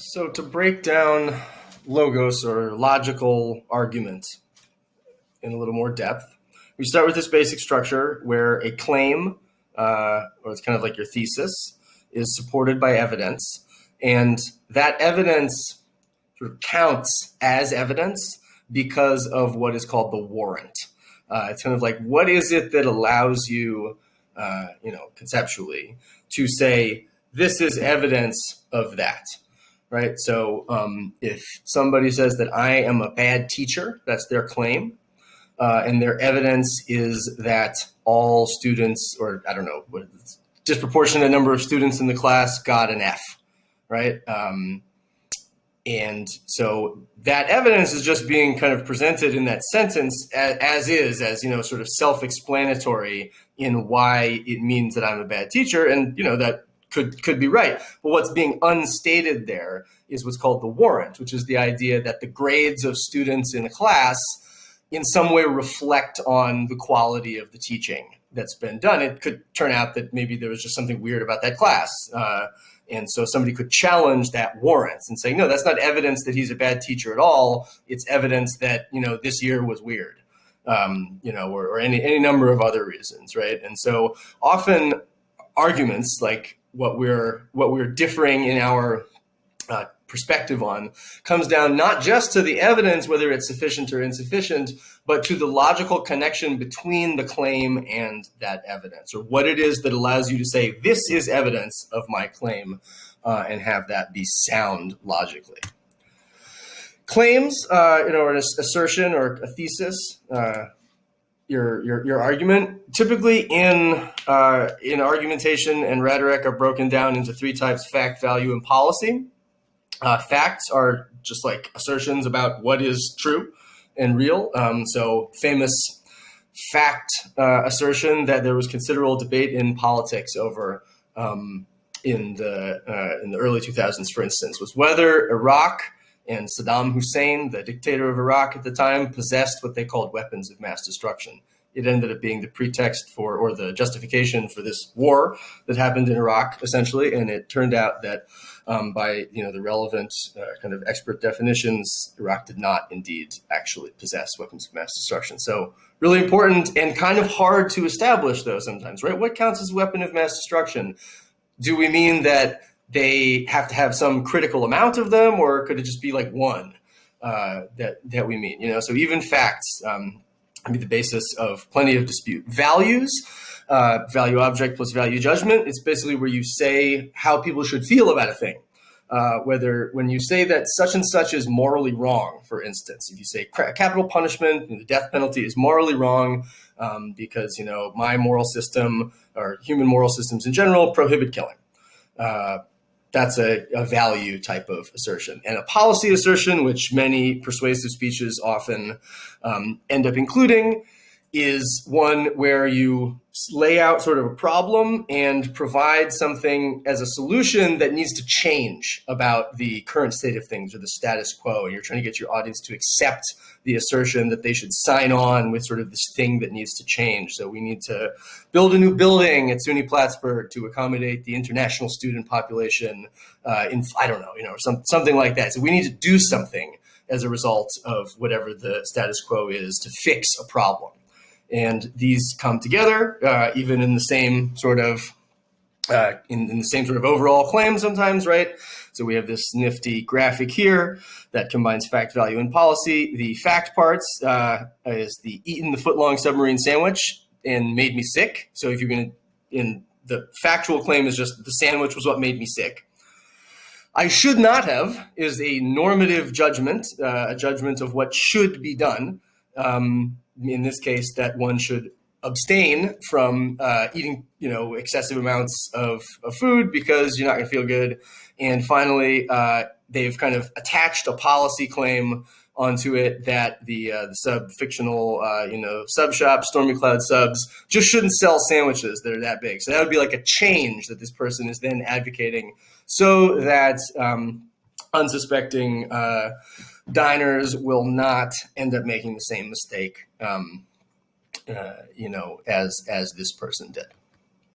So to break down logos or logical argument in a little more depth, we start with this basic structure where a claim, or it's kind of like your thesis, is supported by evidence, and that evidence sort of counts as evidence because of what is called the warrant. It's kind of like, what is it that allows you, conceptually, to say this is evidence of that? Right. So if somebody says that I am a bad teacher, that's their claim. And their evidence is that all students, or I don't know, disproportionate number of students in the class got an F. Right. And so that evidence is just being kind of presented in that sentence as sort of self-explanatory in why it means that I'm a bad teacher. And, that could be right. But what's being unstated there is what's called the warrant, which is the idea that the grades of students in a class in some way reflect on the quality of the teaching that's been done. It could turn out that maybe there was just something weird about that class. And so somebody could challenge that warrant and say, no, that's not evidence that he's a bad teacher at all. It's evidence that, this year was weird, or any number of other reasons, right? And so often arguments like what we're differing in our perspective on comes down not just to the evidence, whether it's sufficient or insufficient, but to the logical connection between the claim and that evidence, or what it is that allows you to say, this is evidence of my claim, and have that be sound logically. Claims, an assertion or a thesis, your argument, typically in argumentation and rhetoric are broken down into three types: fact, value, and policy. Facts are just like assertions about what is true and real. So famous fact assertion that there was considerable debate in politics over in the early 2000s, for instance, was whether Iraq and Saddam Hussein, the dictator of Iraq at the time, possessed what they called weapons of mass destruction. It ended up being the pretext for, or the justification for, this war that happened in Iraq, essentially. And it turned out that by the relevant kind of expert definitions, Iraq did not indeed actually possess weapons of mass destruction. So really important and kind of hard to establish, though, sometimes, right? What counts as a weapon of mass destruction? Do we mean that they have to have some critical amount of them, or could it just be like one that we mean? So even facts be the basis of plenty of dispute. Values, value object plus value judgment. It's basically where you say how people should feel about a thing. Whether when you say that such and such is morally wrong, for instance, if you say capital punishment, the death penalty is morally wrong because, my moral system or human moral systems in general prohibit killing. That's a value type of assertion. And a policy assertion, which many persuasive speeches often end up including, is one where you lay out sort of a problem and provide something as a solution that needs to change about the current state of things or the status quo. And you're trying to get your audience to accept the assertion that they should sign on with sort of this thing that needs to change. So we need to build a new building at SUNY Plattsburgh to accommodate the international student population something like that. So we need to do something as a result of whatever the status quo is to fix a problem. And these come together, even in the same sort of in the same sort of overall claim sometimes, right? So we have this nifty graphic here that combines fact, value, and policy. The fact parts is the eaten the foot-long submarine sandwich and made me sick. So if you're going to, in the factual claim is just the sandwich was what made me sick. I should not have is a normative judgment, a judgment of what should be done. In this case, that one should abstain from eating, excessive amounts of food because you're not going to feel good. And finally, they've kind of attached a policy claim onto it that the sub-fictional, sub shop, Stormy Cloud Subs, just shouldn't sell sandwiches that are that big. So that would be like a change that this person is then advocating so that unsuspecting diners will not end up making the same mistake, as this person did.